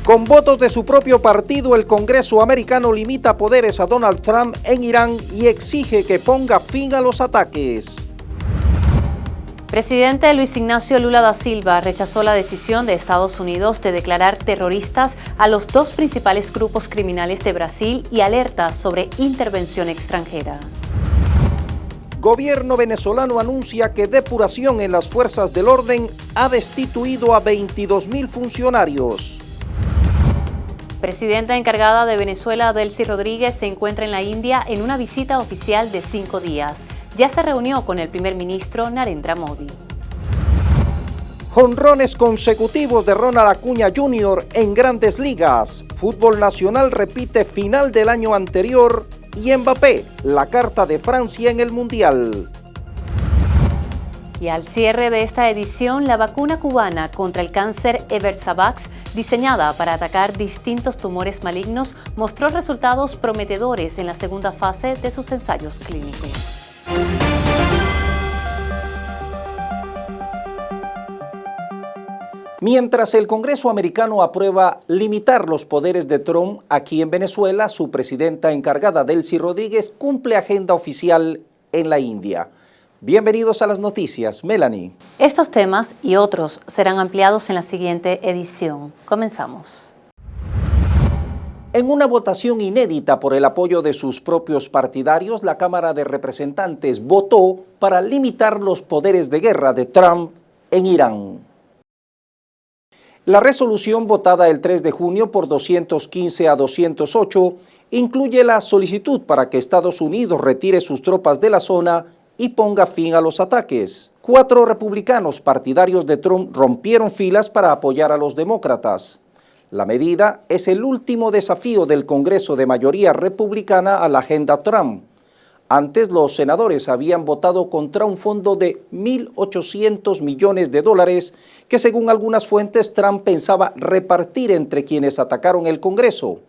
Con votos de su propio partido, el Congreso americano limita poderes a Donald Trump en Irán y exige que ponga fin a los ataques. Presidente Luis Ignacio Lula da Silva rechazó la decisión de Estados Unidos de declarar terroristas a los dos principales grupos criminales de Brasil y alerta sobre intervención extranjera. Gobierno venezolano anuncia que depuración en las fuerzas del orden ha destituido a 22.000 funcionarios. Presidenta encargada de Venezuela, Delcy Rodríguez, se encuentra en la India en una visita oficial de 5 días. Ya se reunió con el primer ministro Narendra Modi. Jonrones consecutivos de Ronald Acuña Jr. en Grandes Ligas. Fútbol nacional repite final del año anterior y Mbappé, la carta de Francia en el Mundial. Y al cierre de esta edición, la vacuna cubana contra el cáncer Eversavax, diseñada para atacar distintos tumores malignos, mostró resultados prometedores en la segunda fase de sus ensayos clínicos. Mientras el Congreso americano aprueba limitar los poderes de Trump, aquí en Venezuela, su presidenta encargada, Delcy Rodríguez, cumple agenda oficial en la India. Bienvenidos a las noticias, Melanie. Estos temas y otros serán ampliados en la siguiente edición. Comenzamos. En una votación inédita por el apoyo de sus propios partidarios, la Cámara de Representantes votó para limitar los poderes de guerra de Trump en Irán. La resolución votada el 3 de junio por 215 a 208 incluye la solicitud para que Estados Unidos retire sus tropas de la zona y ponga fin a los ataques. 4 republicanos partidarios de Trump rompieron filas para apoyar a los demócratas. La medida es el último desafío del Congreso de mayoría republicana a la agenda Trump. Antes, los senadores habían votado contra un fondo de $1.800 millones que, según algunas fuentes, Trump pensaba repartir entre quienes atacaron el Congreso.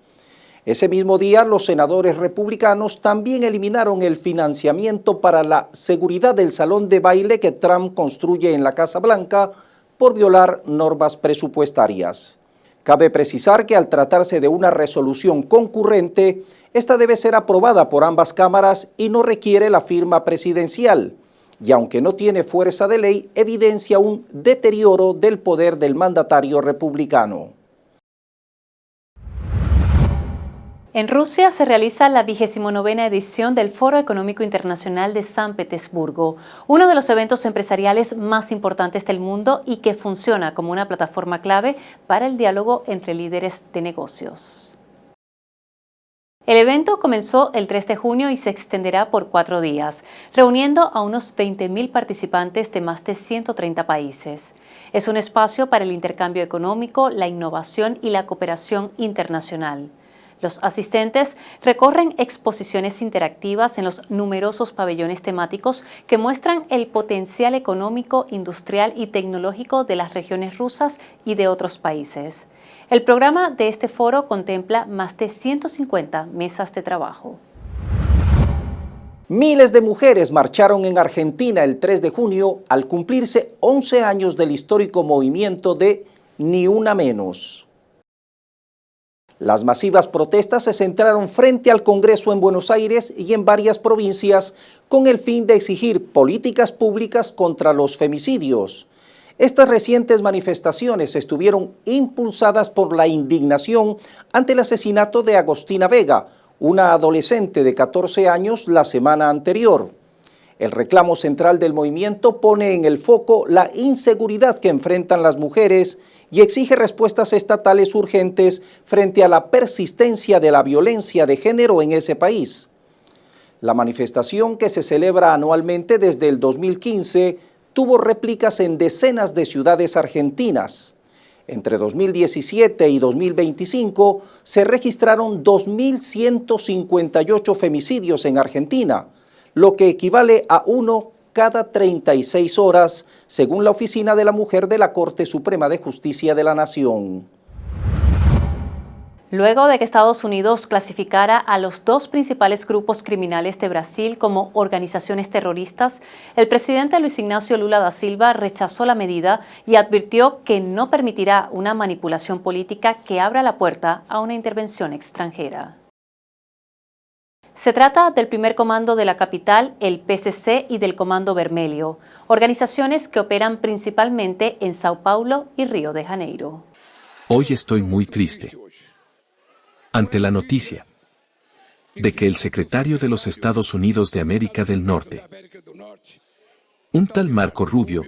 Ese mismo día, los senadores republicanos también eliminaron el financiamiento para la seguridad del salón de baile que Trump construye en la Casa Blanca por violar normas presupuestarias. Cabe precisar que al tratarse de una resolución concurrente, esta debe ser aprobada por ambas cámaras y no requiere la firma presidencial, y aunque no tiene fuerza de ley, evidencia un deterioro del poder del mandatario republicano. En Rusia se realiza la 29ª edición del Foro Económico Internacional de San Petersburgo, uno de los eventos empresariales más importantes del mundo y que funciona como una plataforma clave para el diálogo entre líderes de negocios. El evento comenzó el 3 de junio y se extenderá por 4 días, reuniendo a unos 20.000 participantes de más de 130 países. Es un espacio para el intercambio económico, la innovación y la cooperación internacional. Los asistentes recorren exposiciones interactivas en los numerosos pabellones temáticos que muestran el potencial económico, industrial y tecnológico de las regiones rusas y de otros países. El programa de este foro contempla más de 150 mesas de trabajo. Miles de mujeres marcharon en Argentina el 3 de junio al cumplirse 11 años del histórico movimiento de Ni Una Menos. Las masivas protestas se centraron frente al Congreso en Buenos Aires y en varias provincias con el fin de exigir políticas públicas contra los femicidios. Estas recientes manifestaciones estuvieron impulsadas por la indignación ante el asesinato de Agostina Vega, una adolescente de 14 años, la semana anterior. El reclamo central del movimiento pone en el foco la inseguridad que enfrentan las mujeres y exige respuestas estatales urgentes frente a la persistencia de la violencia de género en ese país. La manifestación, que se celebra anualmente desde el 2015, tuvo réplicas en decenas de ciudades argentinas. Entre 2017 y 2025 se registraron 2.158 femicidios en Argentina, lo que equivale a uno cada 36 horas, según la Oficina de la Mujer de la Corte Suprema de Justicia de la Nación. Luego de que Estados Unidos clasificara a los dos principales grupos criminales de Brasil como organizaciones terroristas, el presidente Luis Ignacio Lula da Silva rechazó la medida y advirtió que no permitirá una manipulación política que abra la puerta a una intervención extranjera. Se trata del primer comando de la capital, el PCC, y del Comando Vermelho, organizaciones que operan principalmente en Sao Paulo y Río de Janeiro. Hoy estoy muy triste ante la noticia de que el secretario de los Estados Unidos de América del Norte, un tal Marco Rubio,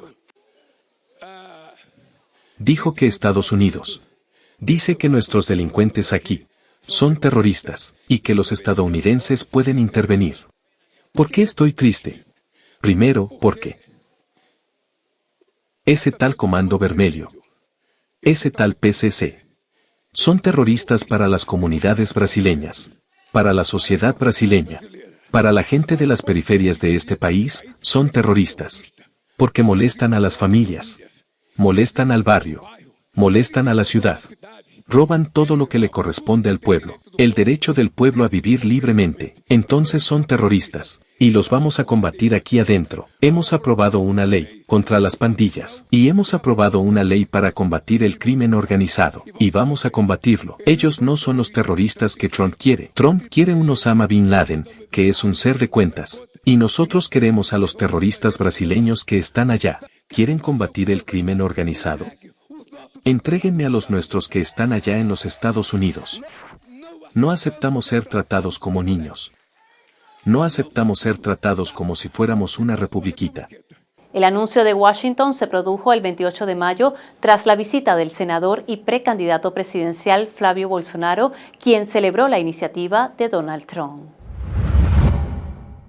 dijo que Estados Unidos dice que nuestros delincuentes aquí son terroristas y que los estadounidenses pueden intervenir. ¿Por qué estoy triste? Primero, porque ese tal Comando Vermelho, ese tal PCC, son terroristas para las comunidades brasileñas, para la sociedad brasileña, para la gente de las periferias de este país, son terroristas, porque molestan a las familias, molestan al barrio, molestan a la ciudad, roban todo lo que le corresponde al pueblo, el derecho del pueblo a vivir libremente, entonces son terroristas, y los vamos a combatir aquí adentro. Hemos aprobado una ley contra las pandillas, y hemos aprobado una ley para combatir el crimen organizado, y vamos a combatirlo. Ellos no son los terroristas que Trump quiere. Trump quiere un Osama Bin Laden, que es un ser de cuentas, y nosotros queremos a los terroristas brasileños que están allá. ¿Quieren combatir el crimen organizado? Entréguenme a los nuestros que están allá en los Estados Unidos. No aceptamos ser tratados como niños. No aceptamos ser tratados como si fuéramos una republiquita. El anuncio de Washington se produjo el 28 de mayo tras la visita del senador y precandidato presidencial Flavio Bolsonaro, quien celebró la iniciativa de Donald Trump.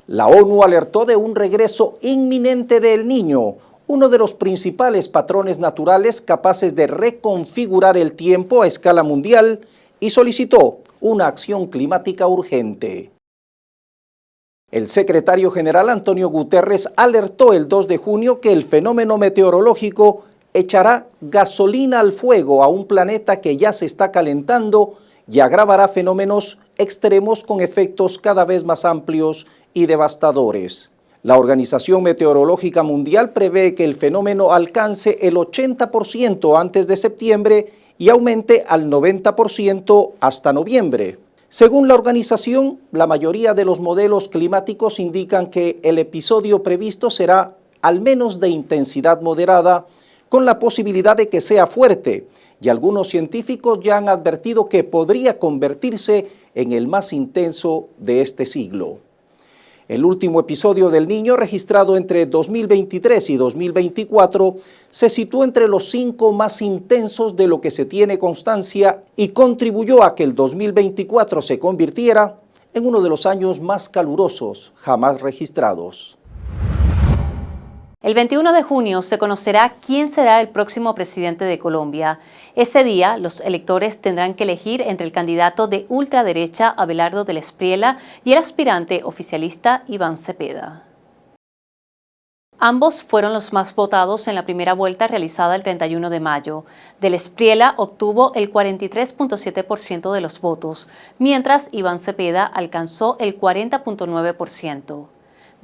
La ONU alertó de un regreso inminente del Niño, uno de los principales patrones naturales capaces de reconfigurar el tiempo a escala mundial, y solicitó una acción climática urgente. El secretario general Antonio Guterres alertó el 2 de junio que el fenómeno meteorológico echará gasolina al fuego a un planeta que ya se está calentando y agravará fenómenos extremos con efectos cada vez más amplios y devastadores. La Organización Meteorológica Mundial prevé que el fenómeno alcance el 80% antes de septiembre y aumente al 90% hasta noviembre. Según la organización, la mayoría de los modelos climáticos indican que el episodio previsto será al menos de intensidad moderada, con la posibilidad de que sea fuerte, y algunos científicos ya han advertido que podría convertirse en el más intenso de este siglo. El último episodio del Niño, registrado entre 2023 y 2024, se situó entre los 5 más intensos de lo que se tiene constancia y contribuyó a que el 2024 se convirtiera en uno de los años más calurosos jamás registrados. El 21 de junio se conocerá quién será el próximo presidente de Colombia. Ese día, los electores tendrán que elegir entre el candidato de ultraderecha Abelardo del Espriella y el aspirante oficialista Iván Cepeda. Ambos fueron los más votados en la primera vuelta realizada el 31 de mayo. Del Espriella obtuvo el 43.7% de los votos, mientras Iván Cepeda alcanzó el 40.9%.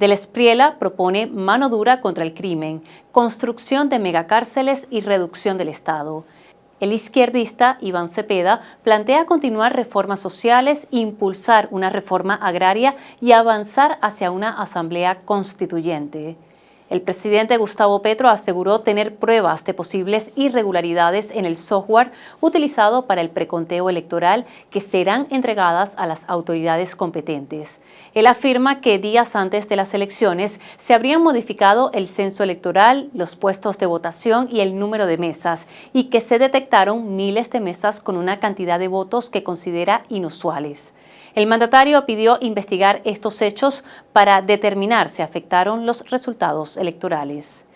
Del Espriella propone mano dura contra el crimen, construcción de megacárceles y reducción del Estado. El izquierdista Iván Cepeda plantea continuar reformas sociales, impulsar una reforma agraria y avanzar hacia una asamblea constituyente. El presidente Gustavo Petro aseguró tener pruebas de posibles irregularidades en el software utilizado para el preconteo electoral que serán entregadas a las autoridades competentes. Él afirma que días antes de las elecciones se habrían modificado el censo electoral, los puestos de votación y el número de mesas, y que se detectaron miles de mesas con una cantidad de votos que considera inusuales. El mandatario pidió investigar estos hechos para determinar si afectaron los resultados electorales.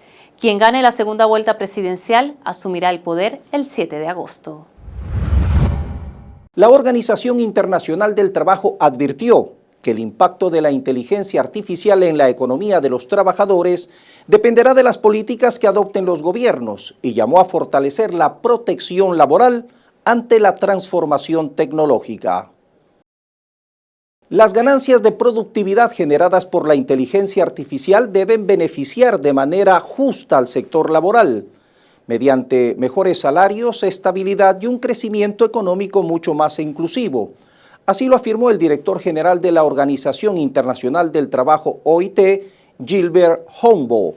Quien gane la segunda vuelta presidencial asumirá el poder el 7 de agosto. La Organización Internacional del Trabajo advirtió que el impacto de la inteligencia artificial en la economía de los trabajadores dependerá de las políticas que adopten los gobiernos y llamó a fortalecer la protección laboral ante la transformación tecnológica. Las ganancias de productividad generadas por la inteligencia artificial deben beneficiar de manera justa al sector laboral, mediante mejores salarios, estabilidad y un crecimiento económico mucho más inclusivo. Así lo afirmó el director general de la Organización Internacional del Trabajo, OIT, Gilbert Humboldt.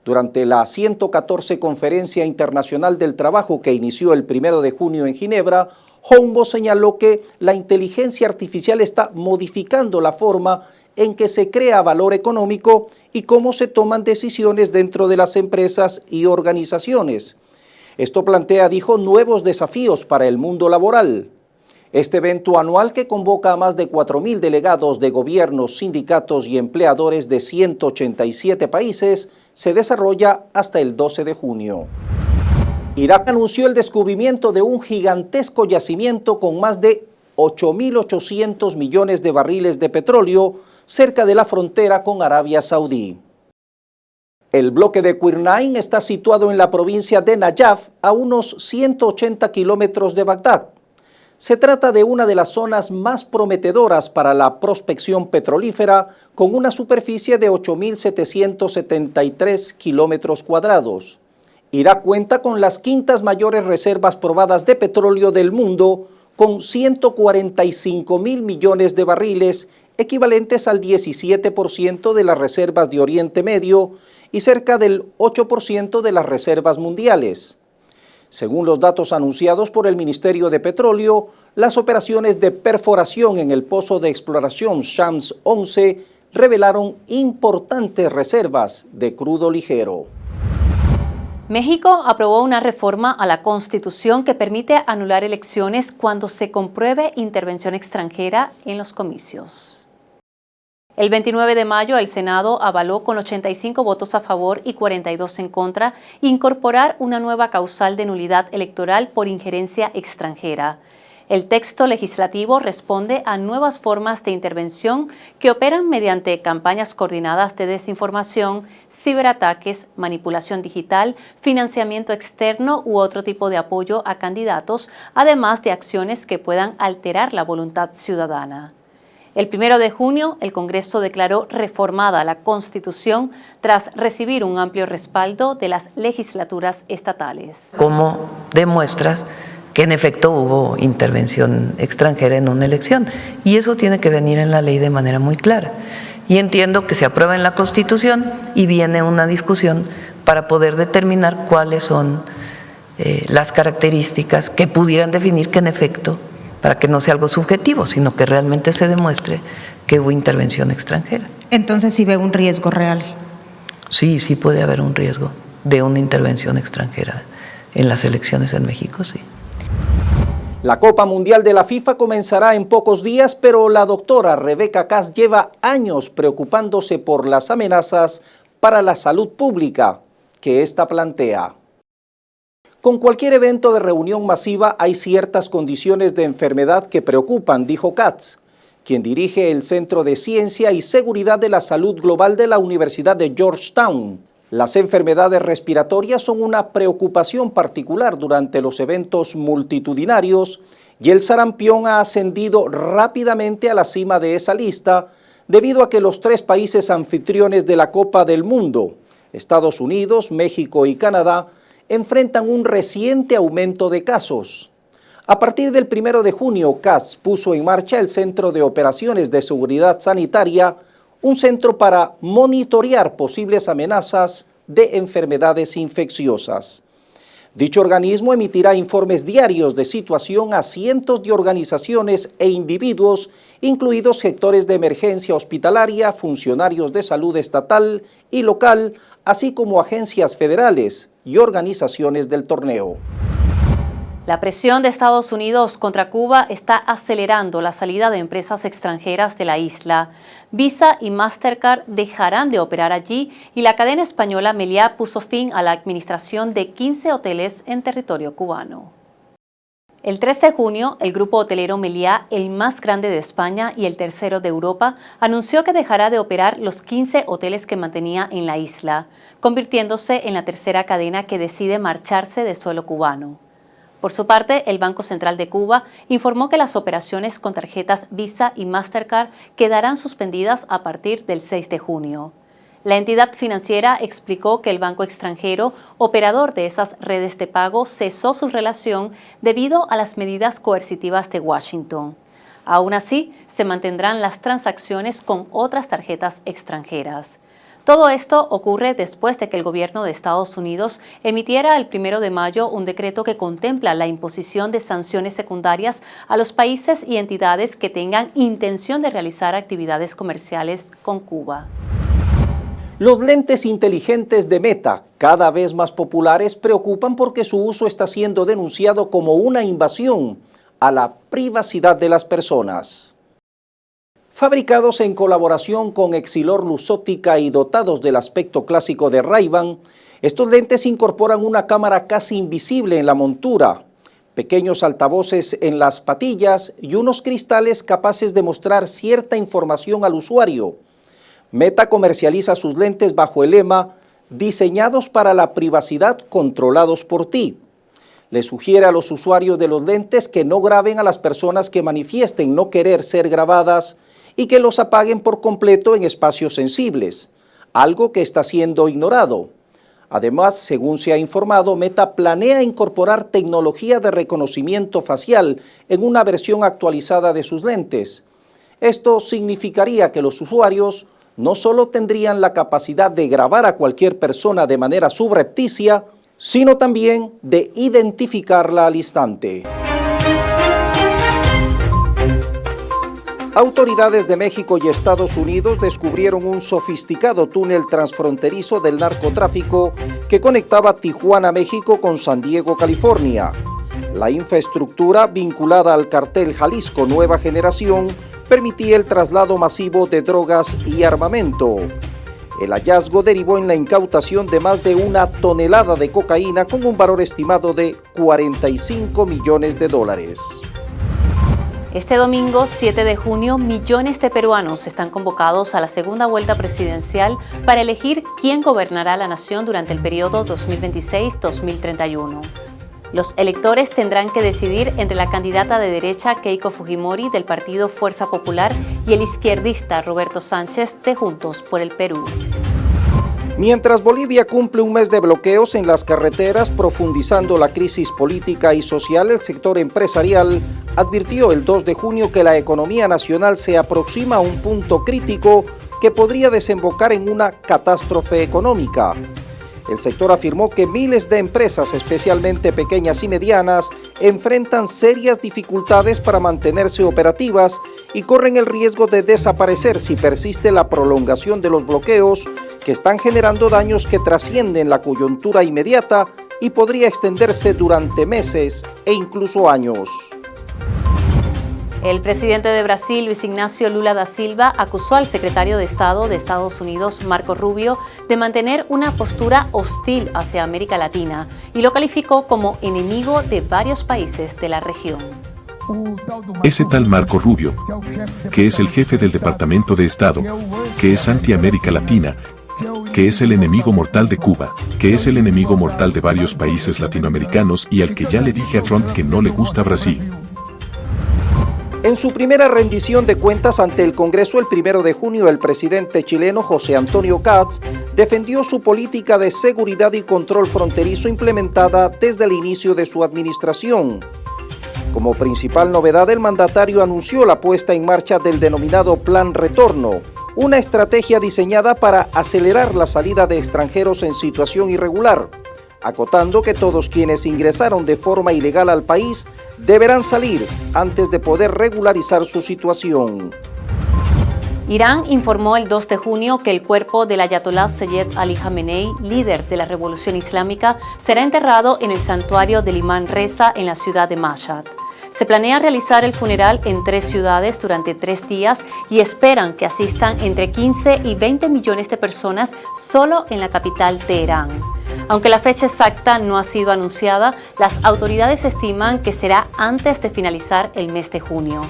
Durante la 114 Conferencia Internacional del Trabajo que inició el 1 de junio en Ginebra, Humboldt señaló que la inteligencia artificial está modificando la forma en que se crea valor económico y cómo se toman decisiones dentro de las empresas y organizaciones. Esto plantea, dijo, nuevos desafíos para el mundo laboral. Este evento anual, que convoca a más de 4.000 delegados de gobiernos, sindicatos y empleadores de 187 países, se desarrolla hasta el 12 de junio. Irak anunció el descubrimiento de un gigantesco yacimiento con más de 8.800 millones de barriles de petróleo cerca de la frontera con Arabia Saudí. El bloque de Quirnain está situado en la provincia de Nayaf, a unos 180 kilómetros de Bagdad. Se trata de una de las zonas más prometedoras para la prospección petrolífera, con una superficie de 8.773 kilómetros cuadrados. Irak cuenta con las quintas mayores reservas probadas de petróleo del mundo, con 145.000 millones de barriles, equivalentes al 17% de las reservas de Oriente Medio y cerca del 8% de las reservas mundiales. Según los datos anunciados por el Ministerio de Petróleo, las operaciones de perforación en el pozo de exploración Shams 11 revelaron importantes reservas de crudo ligero. México aprobó una reforma a la Constitución que permite anular elecciones cuando se compruebe intervención extranjera en los comicios. El 29 de mayo, el Senado avaló con 85 votos a favor y 42 en contra incorporar una nueva causal de nulidad electoral por injerencia extranjera. El texto legislativo responde a nuevas formas de intervención que operan mediante campañas coordinadas de desinformación, ciberataques, manipulación digital, financiamiento externo u otro tipo de apoyo a candidatos, además de acciones que puedan alterar la voluntad ciudadana. El 1 de junio, el Congreso declaró reformada la Constitución tras recibir un amplio respaldo de las legislaturas estatales. ¿Cómo demuestras que en efecto hubo intervención extranjera en una elección? Y eso tiene que venir en la ley de manera muy clara. Y entiendo que se aprueba en la Constitución y viene una discusión para poder determinar cuáles son las características que pudieran definir que en efecto, para que no sea algo subjetivo, sino que realmente se demuestre que hubo intervención extranjera. Entonces, ¿sí ve un riesgo real? Sí, sí puede haber un riesgo de una intervención extranjera en las elecciones en México, sí. La Copa Mundial de la FIFA comenzará en pocos días, pero la doctora Rebeca Kass lleva años preocupándose por las amenazas para la salud pública que ésta plantea. Con cualquier evento de reunión masiva hay ciertas condiciones de enfermedad que preocupan, dijo Katz, quien dirige el Centro de Ciencia y Seguridad de la Salud Global de la Universidad de Georgetown. Las enfermedades respiratorias son una preocupación particular durante los eventos multitudinarios y el sarampión ha ascendido rápidamente a la cima de esa lista debido a que los 3 países anfitriones de la Copa del Mundo, Estados Unidos, México y Canadá, enfrentan un reciente aumento de casos. A partir del 1 de junio, CAS puso en marcha el Centro de Operaciones de Seguridad Sanitaria, un centro para monitorear posibles amenazas de enfermedades infecciosas. Dicho organismo emitirá informes diarios de situación a cientos de organizaciones e individuos, incluidos sectores de emergencia hospitalaria, funcionarios de salud estatal y local, así como agencias federales y organizaciones del torneo. La presión de Estados Unidos contra Cuba está acelerando la salida de empresas extranjeras de la isla. Visa y Mastercard dejarán de operar allí y la cadena española Meliá puso fin a la administración de 15 hoteles en territorio cubano. El 3 de junio, el grupo hotelero Meliá, el más grande de España y el tercero de Europa, anunció que dejará de operar los 15 hoteles que mantenía en la isla, convirtiéndose en la tercera cadena que decide marcharse de suelo cubano. Por su parte, el Banco Central de Cuba informó que las operaciones con tarjetas Visa y Mastercard quedarán suspendidas a partir del 6 de junio. La entidad financiera explicó que el banco extranjero, operador de esas redes de pago, cesó su relación debido a las medidas coercitivas de Washington. Aún así, se mantendrán las transacciones con otras tarjetas extranjeras. Todo esto ocurre después de que el gobierno de Estados Unidos emitiera el 1 de mayo un decreto que contempla la imposición de sanciones secundarias a los países y entidades que tengan intención de realizar actividades comerciales con Cuba. Los lentes inteligentes de Meta, cada vez más populares, preocupan porque su uso está siendo denunciado como una invasión a la privacidad de las personas. Fabricados en colaboración con Essilor-Luxottica y dotados del aspecto clásico de Ray-Ban, estos lentes incorporan una cámara casi invisible en la montura, pequeños altavoces en las patillas y unos cristales capaces de mostrar cierta información al usuario. Meta comercializa sus lentes bajo el lema "Diseñados para la privacidad, controlados por ti". Le sugiere a los usuarios de los lentes que no graben a las personas que manifiesten no querer ser grabadas y que los apaguen por completo en espacios sensibles, algo que está siendo ignorado. Además, según se ha informado, Meta planea incorporar tecnología de reconocimiento facial en una versión actualizada de sus lentes. Esto significaría que los usuarios no solo tendrían la capacidad de grabar a cualquier persona de manera subrepticia, sino también de identificarla al instante. Autoridades de México y Estados Unidos descubrieron un sofisticado túnel transfronterizo del narcotráfico que conectaba Tijuana, México con San Diego, California. La infraestructura vinculada al cartel Jalisco Nueva Generación permitía el traslado masivo de drogas y armamento. El hallazgo derivó en la incautación de más de 1 tonelada de cocaína con un valor estimado de $45 millones. Este domingo, 7 de junio, millones de peruanos están convocados a la segunda vuelta presidencial para elegir quién gobernará la nación durante el periodo 2026-2031. Los electores tendrán que decidir entre la candidata de derecha Keiko Fujimori del Partido Fuerza Popular y el izquierdista Roberto Sánchez de Juntos por el Perú. Mientras Bolivia cumple un mes de bloqueos en las carreteras, profundizando la crisis política y social, el sector empresarial advirtió el 2 de junio que la economía nacional se aproxima a un punto crítico que podría desembocar en una catástrofe económica. El sector afirmó que miles de empresas, especialmente pequeñas y medianas, enfrentan serias dificultades para mantenerse operativas y corren el riesgo de desaparecer si persiste la prolongación de los bloqueos que están generando daños que trascienden la coyuntura inmediata y podría extenderse durante meses e incluso años. El presidente de Brasil, Luis Ignacio Lula da Silva, acusó al secretario de Estado de Estados Unidos, Marco Rubio, de mantener una postura hostil hacia América Latina y lo calificó como enemigo de varios países de la región. Ese tal Marco Rubio, que es el jefe del Departamento de Estado, que es anti-América Latina, que es el enemigo mortal de Cuba, que es el enemigo mortal de varios países latinoamericanos y al que ya le dije a Trump que no le gusta Brasil. En su primera rendición de cuentas ante el Congreso el 1 de junio, el presidente chileno José Antonio Kast defendió su política de seguridad y control fronterizo implementada desde el inicio de su administración. Como principal novedad, el mandatario anunció la puesta en marcha del denominado Plan Retorno, una estrategia diseñada para acelerar la salida de extranjeros en situación irregular, acotando que todos quienes ingresaron de forma ilegal al país deberán salir antes de poder regularizar su situación. Irán informó el 2 de junio que el cuerpo del ayatolá Seyed Ali Khamenei, líder de la Revolución Islámica, será enterrado en el santuario del Imán Reza en la ciudad de Mashhad. Se planea realizar el funeral en 3 ciudades durante 3 días y esperan que asistan entre 15 y 20 millones de personas solo en la capital Teherán. Aunque la fecha exacta no ha sido anunciada, las autoridades estiman que será antes de finalizar el mes de junio.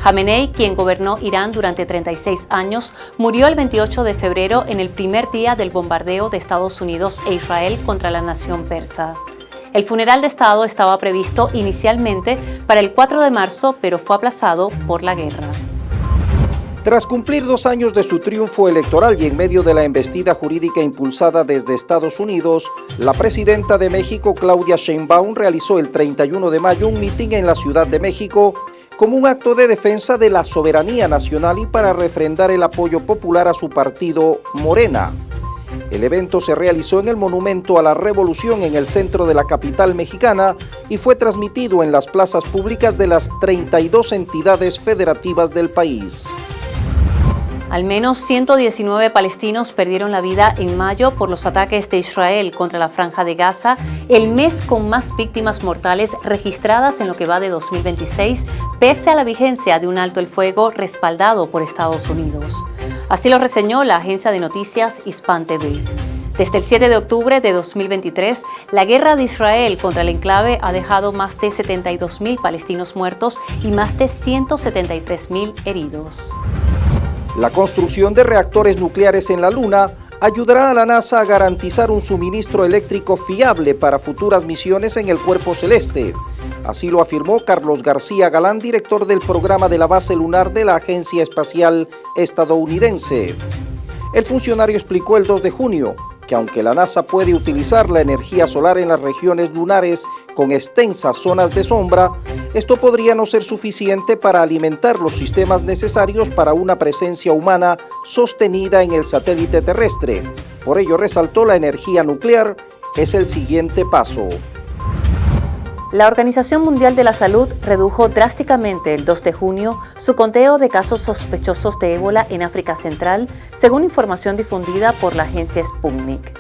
Khamenei, quien gobernó Irán durante 36 años, murió el 28 de febrero en el primer día del bombardeo de Estados Unidos e Israel contra la nación persa. El funeral de Estado estaba previsto inicialmente para el 4 de marzo, pero fue aplazado por la guerra. Tras cumplir 2 años de su triunfo electoral y en medio de la embestida jurídica impulsada desde Estados Unidos, la presidenta de México, Claudia Sheinbaum, realizó el 31 de mayo un mitin en la Ciudad de México como un acto de defensa de la soberanía nacional y para refrendar el apoyo popular a su partido Morena. El evento se realizó en el Monumento a la Revolución en el centro de la capital mexicana y fue transmitido en las plazas públicas de las 32 entidades federativas del país. Al menos 119 palestinos perdieron la vida en mayo por los ataques de Israel contra la Franja de Gaza, el mes con más víctimas mortales registradas en lo que va de 2026, pese a la vigencia de un alto el fuego respaldado por Estados Unidos. Así lo reseñó la agencia de noticias Hispan TV. Desde el 7 de octubre de 2023, la guerra de Israel contra el enclave ha dejado más de 72.000 palestinos muertos y más de 173.000 heridos. La construcción de reactores nucleares en la Luna ayudará a la NASA a garantizar un suministro eléctrico fiable para futuras misiones en el cuerpo celeste. Así lo afirmó Carlos García Galán, director del programa de la base lunar de la Agencia Espacial Estadounidense. El funcionario explicó el 2 de junio que aunque la NASA puede utilizar la energía solar en las regiones lunares con extensas zonas de sombra, esto podría no ser suficiente para alimentar los sistemas necesarios para una presencia humana sostenida en el satélite terrestre. Por ello resaltó la energía nuclear es el siguiente paso. La Organización Mundial de la Salud redujo drásticamente el 2 de junio su conteo de casos sospechosos de ébola en África Central, según información difundida por la agencia Sputnik.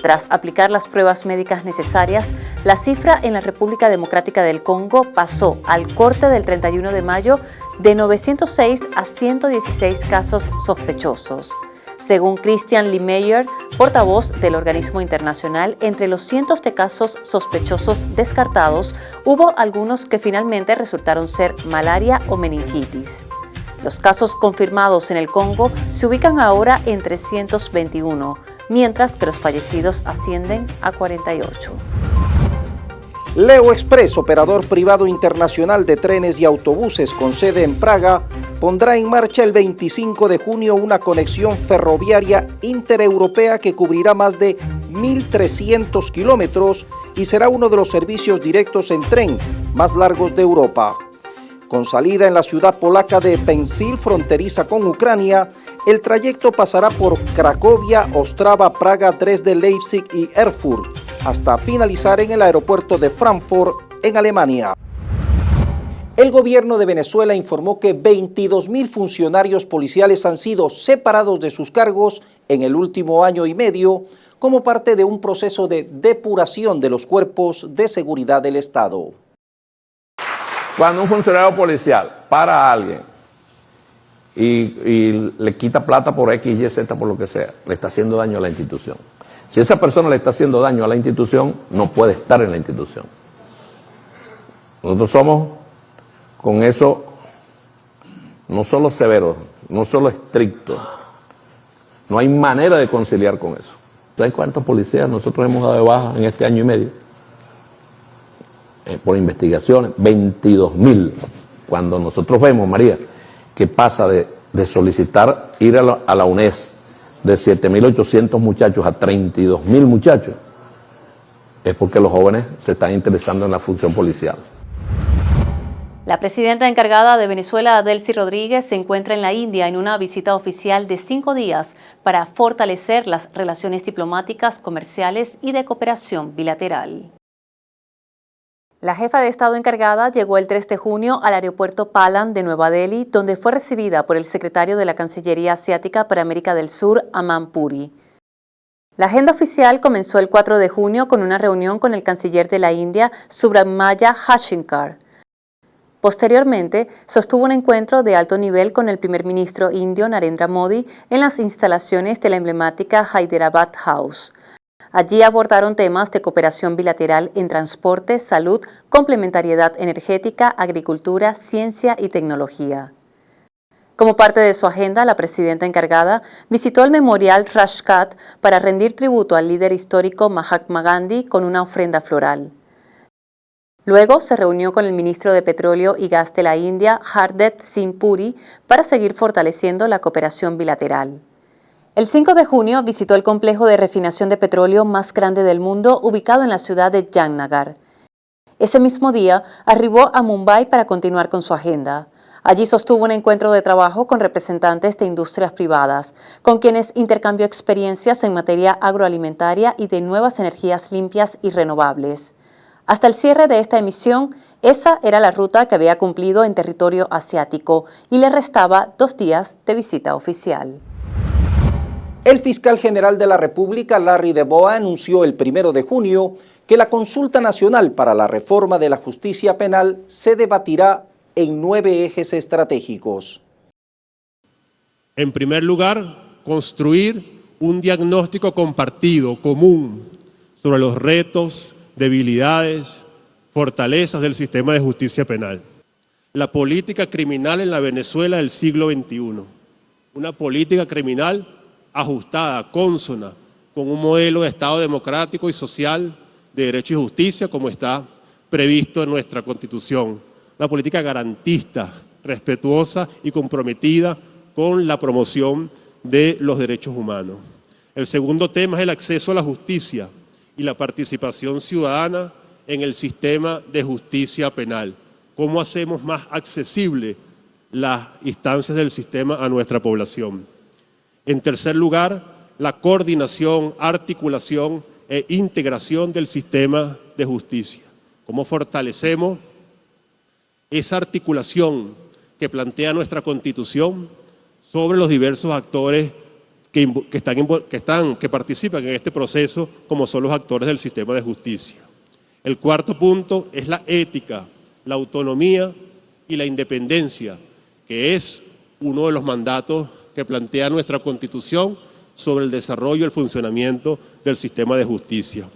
Tras aplicar las pruebas médicas necesarias, la cifra en la República Democrática del Congo pasó al corte del 31 de mayo de 906 a 116 casos sospechosos. Según Christian Lindmeier, portavoz del organismo internacional, entre los cientos de casos sospechosos descartados, hubo algunos que finalmente resultaron ser malaria o meningitis. Los casos confirmados en el Congo se ubican ahora en 321, mientras que los fallecidos ascienden a 48. Leo Express, operador privado internacional de trenes y autobuses con sede en Praga, pondrá en marcha el 25 de junio una conexión ferroviaria intereuropea que cubrirá más de 1.300 kilómetros y será uno de los servicios directos en tren más largos de Europa. Con salida en la ciudad polaca de Pensil, fronteriza con Ucrania, el trayecto pasará por Cracovia, Ostrava, Praga, Dresde, Leipzig y Erfurt, hasta finalizar en el aeropuerto de Frankfurt, en Alemania. El gobierno de Venezuela informó que 22.000 funcionarios policiales han sido separados de sus cargos en el último año y medio como parte de un proceso de depuración de los cuerpos de seguridad del Estado. Cuando un funcionario policial para a alguien y le quita plata por X, Y, Z, por lo que sea, le está haciendo daño a la institución. Si esa persona le está haciendo daño a la institución, no puede estar en la institución. Nosotros somos con eso no solo severos, no solo estrictos, no hay manera de conciliar con eso. ¿Saben cuántos policías nosotros hemos dado de baja en este año y medio? Por investigaciones, 22.000. Cuando nosotros vemos, María, que pasa de solicitar ir a la UNES de 7.800 muchachos a 32.000 muchachos, es porque los jóvenes se están interesando en la función policial. La presidenta encargada de Venezuela, Delcy Rodríguez, se encuentra en la India en una visita oficial de 5 días para fortalecer las relaciones diplomáticas, comerciales y de cooperación bilateral. La jefa de Estado encargada llegó el 3 de junio al aeropuerto Palam de Nueva Delhi, donde fue recibida por el secretario de la Cancillería Asiática para América del Sur, Aman Puri. La agenda oficial comenzó el 4 de junio con una reunión con el canciller de la India, Subramanya Jaishankar. Posteriormente, sostuvo un encuentro de alto nivel con el primer ministro indio Narendra Modi en las instalaciones de la emblemática Hyderabad House. Allí abordaron temas de cooperación bilateral en transporte, salud, complementariedad energética, agricultura, ciencia y tecnología. Como parte de su agenda, la presidenta encargada visitó el memorial Rajghat para rendir tributo al líder histórico Mahatma Gandhi con una ofrenda floral. Luego se reunió con el ministro de Petróleo y Gas de la India, Hardeep Singh Puri, para seguir fortaleciendo la cooperación bilateral. El 5 de junio visitó el complejo de refinación de petróleo más grande del mundo, ubicado en la ciudad de Jamnagar. Ese mismo día arribó a Mumbai para continuar con su agenda. Allí sostuvo un encuentro de trabajo con representantes de industrias privadas, con quienes intercambió experiencias en materia agroalimentaria y de nuevas energías limpias y renovables. Hasta el cierre de esta emisión, esa era la ruta que había cumplido en territorio asiático y le restaba 2 días de visita oficial. El fiscal general de la República, Larry De Boa, anunció el 1 de junio que la consulta nacional para la reforma de la justicia penal se debatirá en 9 ejes estratégicos. En primer lugar, construir un diagnóstico compartido, común, sobre los retos, debilidades, fortalezas del sistema de justicia penal. La política criminal en la Venezuela del siglo XXI. Una política criminal ajustada, consona, con un modelo de Estado democrático y social de derecho y justicia como está previsto en nuestra Constitución. Una política garantista, respetuosa y comprometida con la promoción de los derechos humanos. El segundo tema es el acceso a la justicia y la participación ciudadana en el sistema de justicia penal. ¿Cómo hacemos más accesible las instancias del sistema a nuestra población? En tercer lugar, la coordinación, articulación e integración del sistema de justicia. ¿Cómo fortalecemos esa articulación que plantea nuestra Constitución sobre los diversos actores que participan en este proceso, como son los actores del sistema de justicia? El cuarto punto es la ética, la autonomía y la independencia, que es uno de los mandatos que plantea nuestra Constitución sobre el desarrollo y el funcionamiento del sistema de justicia.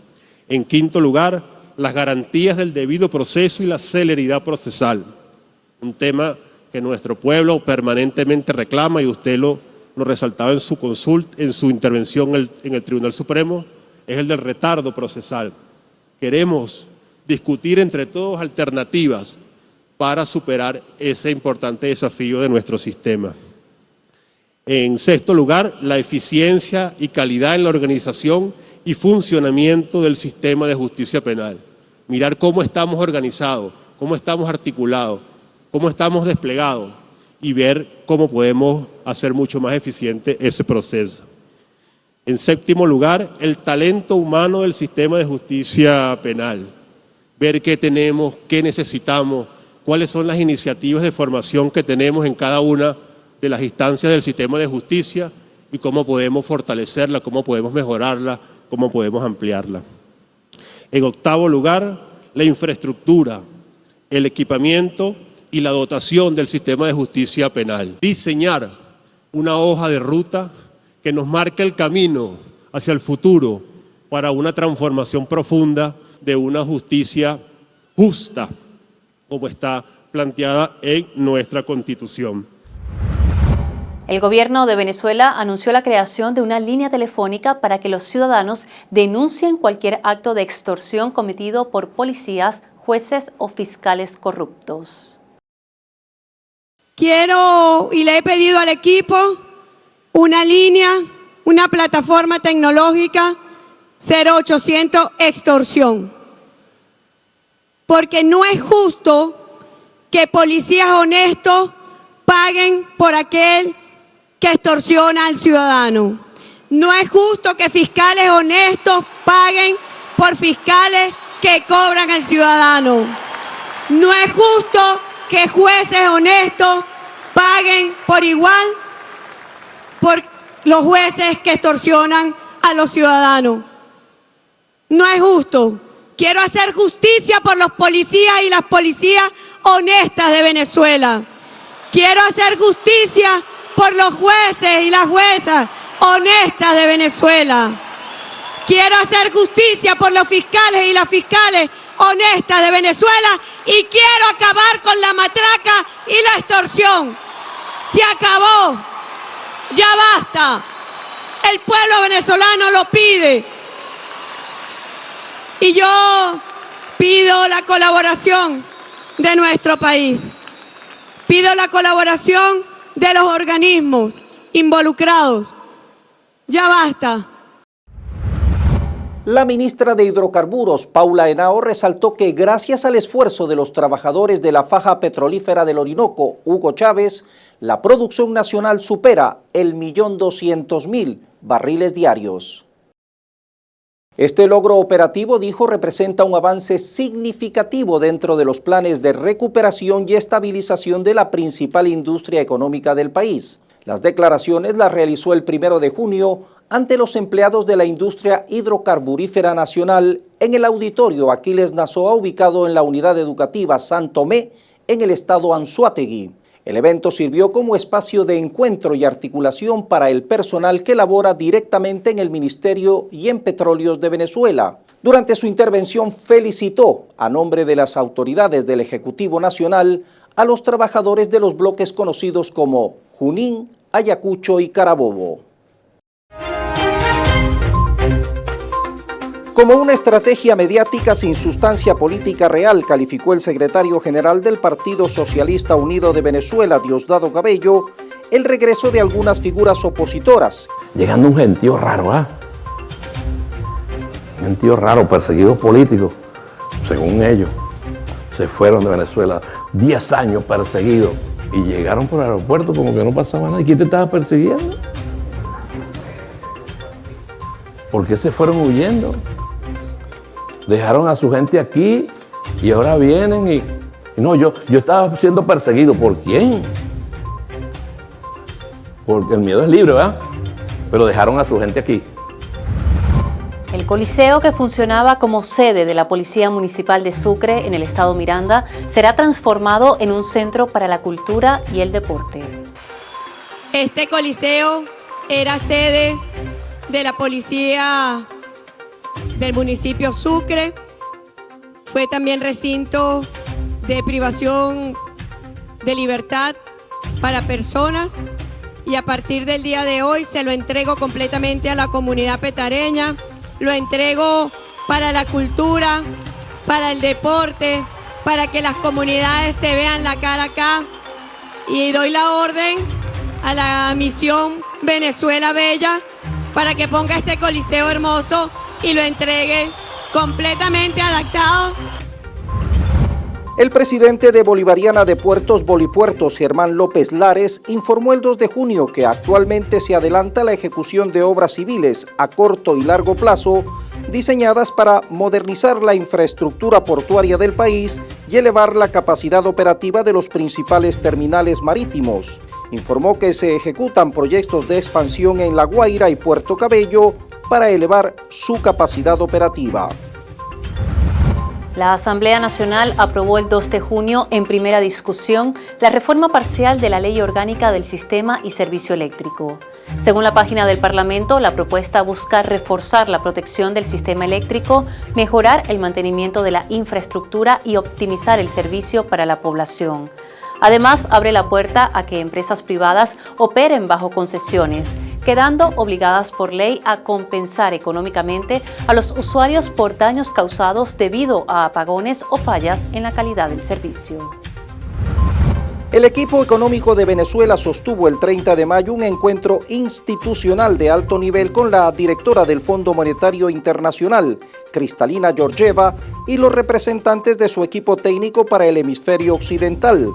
En quinto lugar, las garantías del debido proceso y la celeridad procesal, un tema que nuestro pueblo permanentemente reclama, y usted lo resaltaba en su intervención en el Tribunal Supremo, es el del retardo procesal. Queremos discutir entre todos alternativas para superar ese importante desafío de nuestro sistema. En sexto lugar, la eficiencia y calidad en la organización y funcionamiento del sistema de justicia penal. Mirar cómo estamos organizados, cómo estamos articulados, cómo estamos desplegados y ver cómo podemos hacer mucho más eficiente ese proceso. En séptimo lugar, el talento humano del sistema de justicia penal. Ver qué tenemos, qué necesitamos, cuáles son las iniciativas de formación que tenemos en cada una de las instancias del sistema de justicia y cómo podemos fortalecerla, cómo podemos mejorarla, cómo podemos ampliarla. En octavo lugar, la infraestructura, el equipamiento y la dotación del sistema de justicia penal. Diseñar una hoja de ruta que nos marque el camino hacia el futuro para una transformación profunda de una justicia justa, como está planteada en nuestra Constitución. El gobierno de Venezuela anunció la creación de una línea telefónica para que los ciudadanos denuncien cualquier acto de extorsión cometido por policías, jueces o fiscales corruptos. Quiero y le he pedido al equipo una línea, una plataforma tecnológica 0800 extorsión. Porque no es justo que policías honestos paguen por aquel que extorsiona al ciudadano. No es justo que fiscales honestos paguen por fiscales que cobran al ciudadano. No es justo que jueces honestos paguen por igual por los jueces que extorsionan a los ciudadanos. No es justo. Quiero hacer justicia por los policías y las policías honestas de Venezuela. Quiero hacer justicia por los jueces y las juezas honestas de Venezuela. Quiero hacer justicia por los fiscales y las fiscales honestas de Venezuela y quiero acabar con la matraca y la extorsión. Se acabó. Ya basta. El pueblo venezolano lo pide. Y yo pido la colaboración de nuestro país. Pido la colaboración de los organismos involucrados. Ya basta. La ministra de Hidrocarburos, Paula Henao, resaltó que gracias al esfuerzo de los trabajadores de la faja petrolífera del Orinoco, Hugo Chávez, la producción nacional supera el 1.200.000 barriles diarios. Este logro operativo, dijo, representa un avance significativo dentro de los planes de recuperación y estabilización de la principal industria económica del país. Las declaraciones las realizó el 1 de junio ante los empleados de la industria hidrocarburífera nacional en el auditorio Aquiles Nazoa, ubicado en la unidad educativa San Tomé, en el estado Anzoátegui. El evento sirvió como espacio de encuentro y articulación para el personal que labora directamente en el Ministerio y en Petróleos de Venezuela. Durante su intervención felicitó, a nombre de las autoridades del Ejecutivo Nacional, a los trabajadores de los bloques conocidos como Junín, Ayacucho y Carabobo. Como una estrategia mediática sin sustancia política real, calificó el secretario general del Partido Socialista Unido de Venezuela, Diosdado Cabello, el regreso de algunas figuras opositoras. Llegando un gentío raro, ¿ah? Un gentío raro, perseguidos políticos, según ellos. Se fueron de Venezuela 10 años perseguidos y llegaron por el aeropuerto como que no pasaba nada. ¿Y quién te estaba persiguiendo? ¿Por qué se fueron huyendo? Dejaron a su gente aquí y ahora vienen y no, yo estaba siendo perseguido. ¿Por quién? Porque el miedo es libre, ¿verdad? Pero dejaron a su gente aquí. El Coliseo, que funcionaba como sede de la Policía Municipal de Sucre en el estado Miranda, será transformado en un centro para la cultura y el deporte. Este Coliseo era sede de la Policía del municipio Sucre, fue también recinto de privación de libertad para personas y a partir del día de hoy se lo entrego completamente a la comunidad petareña, lo entrego para la cultura, para el deporte, para que las comunidades se vean la cara acá y doy la orden a la misión Venezuela Bella para que ponga este coliseo hermoso y lo entregue completamente adaptado. El presidente de Bolivariana de Puertos Bolipuertos, Germán López Lares, informó el 2 de junio que actualmente se adelanta la ejecución de obras civiles a corto y largo plazo diseñadas para modernizar la infraestructura portuaria del país y elevar la capacidad operativa de los principales terminales marítimos. Informó que se ejecutan proyectos de expansión en La Guaira y Puerto Cabello para elevar su capacidad operativa. La Asamblea Nacional aprobó el 2 de junio en primera discusión la reforma parcial de la Ley Orgánica del Sistema y Servicio Eléctrico. Según la página del Parlamento, la propuesta busca reforzar la protección del sistema eléctrico, mejorar el mantenimiento de la infraestructura y optimizar el servicio para la población. Además, abre la puerta a que empresas privadas operen bajo concesiones, quedando obligadas por ley a compensar económicamente a los usuarios por daños causados debido a apagones o fallas en la calidad del servicio. El equipo económico de Venezuela sostuvo el 30 de mayo un encuentro institucional de alto nivel con la directora del Fondo Monetario Internacional, Cristalina Georgieva, y los representantes de su equipo técnico para el hemisferio occidental.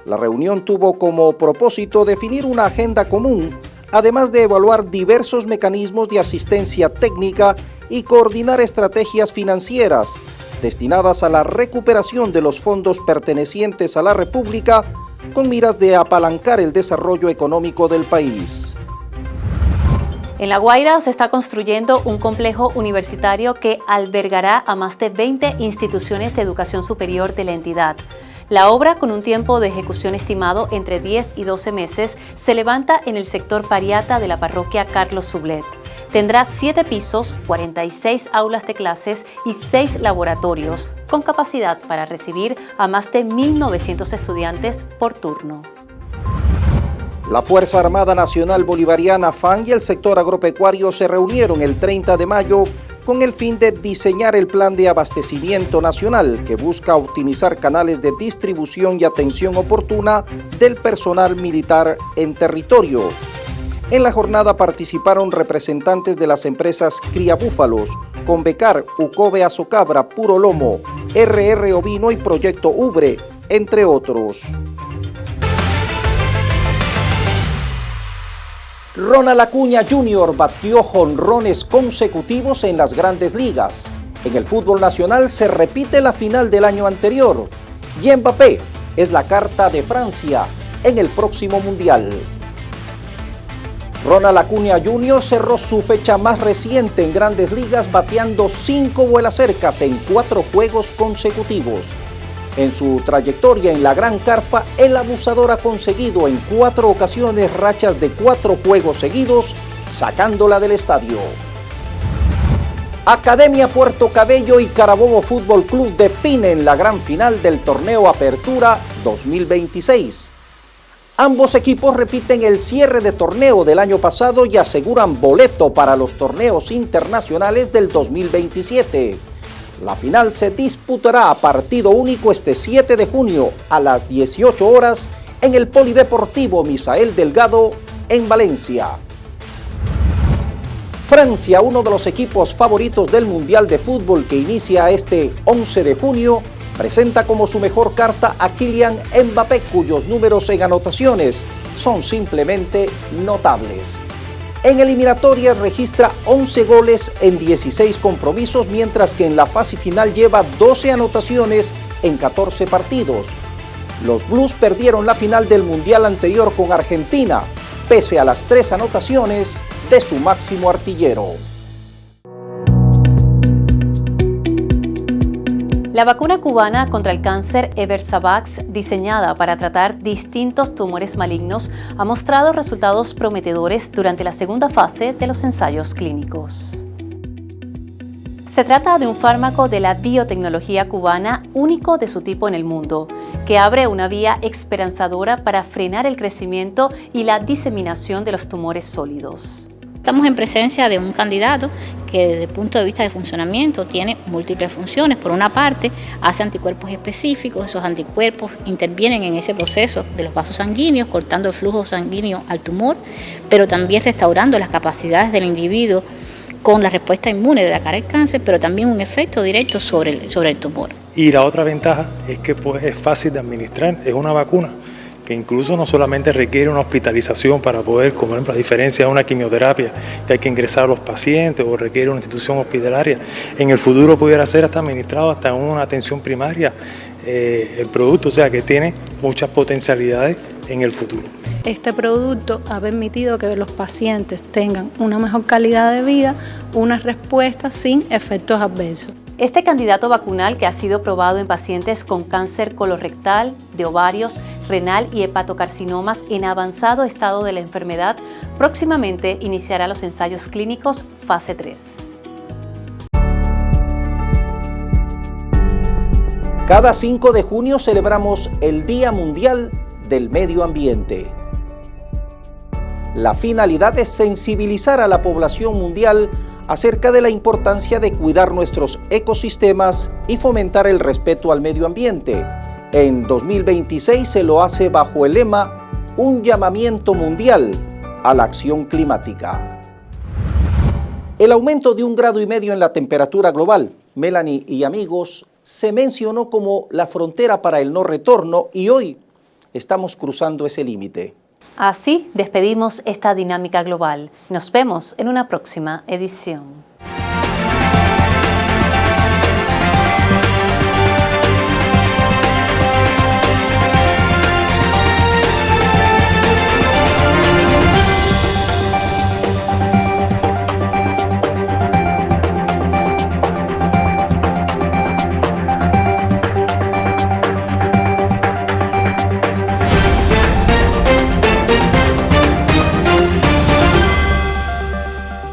La reunión tuvo como propósito definir una agenda común, además de evaluar diversos mecanismos de asistencia técnica y coordinar estrategias financieras destinadas a la recuperación de los fondos pertenecientes a la República con miras de apalancar el desarrollo económico del país. En La Guaira se está construyendo un complejo universitario que albergará a más de 20 instituciones de educación superior de la entidad. La obra, con un tiempo de ejecución estimado entre 10 y 12 meses, se levanta en el sector Pariata de la parroquia Carlos Sublet. Tendrá 7 pisos, 46 aulas de clases y 6 laboratorios, con capacidad para recibir a más de 1.900 estudiantes por turno. La Fuerza Armada Nacional Bolivariana, FAN, y el sector agropecuario se reunieron el 30 de mayo con el fin de diseñar el plan de abastecimiento nacional que busca optimizar canales de distribución y atención oportuna del personal militar en territorio. En la jornada participaron representantes de las empresas Cría Búfalos, Convecar, Ucobe Azocabra, Puro Lomo, RR Ovino y Proyecto Ubre, entre otros. Ronald Acuña Jr. batió jonrones consecutivos en las grandes ligas. En el fútbol nacional se repite la final del año anterior y Mbappé es la carta de Francia en el próximo mundial. Ronald Acuña Jr. cerró su fecha más reciente en grandes ligas bateando 5 vuelacercas en 4 juegos consecutivos. En su trayectoria en la Gran Carpa, el abusador ha conseguido en 4 ocasiones rachas de 4 juegos seguidos, sacándola del estadio. Academia Puerto Cabello y Carabobo Fútbol Club definen la gran final del torneo Apertura 2026. Ambos equipos repiten el cierre de torneo del año pasado y aseguran boleto para los torneos internacionales del 2027. La final se disputará a partido único este 7 de junio a las 18 horas en el Polideportivo Misael Delgado en Valencia. Francia, uno de los equipos favoritos del Mundial de Fútbol que inicia este 11 de junio, presenta como su mejor carta a Kylian Mbappé, cuyos números en anotaciones son simplemente notables. En eliminatorias registra 11 goles en 16 compromisos, mientras que en la fase final lleva 12 anotaciones en 14 partidos. Los Blues perdieron la final del Mundial anterior con Argentina, pese a las 3 anotaciones de su máximo artillero. La vacuna cubana contra el cáncer Eversavax, diseñada para tratar distintos tumores malignos, ha mostrado resultados prometedores durante la segunda fase de los ensayos clínicos. Se trata de un fármaco de la biotecnología cubana único de su tipo en el mundo, que abre una vía esperanzadora para frenar el crecimiento y la diseminación de los tumores sólidos. Estamos en presencia de un candidato que desde el punto de vista de funcionamiento tiene múltiples funciones. Por una parte, hace anticuerpos específicos, esos anticuerpos intervienen en ese proceso de los vasos sanguíneos, cortando el flujo sanguíneo al tumor, pero también restaurando las capacidades del individuo con la respuesta inmune de atacar el cáncer, pero también un efecto directo sobre el tumor. Y la otra ventaja es que es fácil de administrar, es una vacuna que incluso no solamente requiere una hospitalización para poder, como por ejemplo, a diferencia de una quimioterapia que hay que ingresar a los pacientes o requiere una institución hospitalaria, en el futuro pudiera ser hasta administrado hasta en una atención primaria el producto, o sea que tiene muchas potencialidades en el futuro. Este producto ha permitido que los pacientes tengan una mejor calidad de vida, una respuesta sin efectos adversos. Este candidato vacunal, que ha sido probado en pacientes con cáncer colorectal, de ovarios, renal y hepatocarcinomas en avanzado estado de la enfermedad, próximamente iniciará los ensayos clínicos fase 3. Cada 5 de junio celebramos el Día Mundial del Medio Ambiente. La finalidad es sensibilizar a la población mundial acerca de la importancia de cuidar nuestros ecosistemas y fomentar el respeto al medio ambiente. En 2026 se lo hace bajo el lema Un llamamiento mundial a la acción climática. El aumento de 1,5 grados en la temperatura global, Melanie y amigos, se mencionó como la frontera para el no retorno y hoy estamos cruzando ese límite. Así despedimos esta dinámica global. Nos vemos en una próxima edición.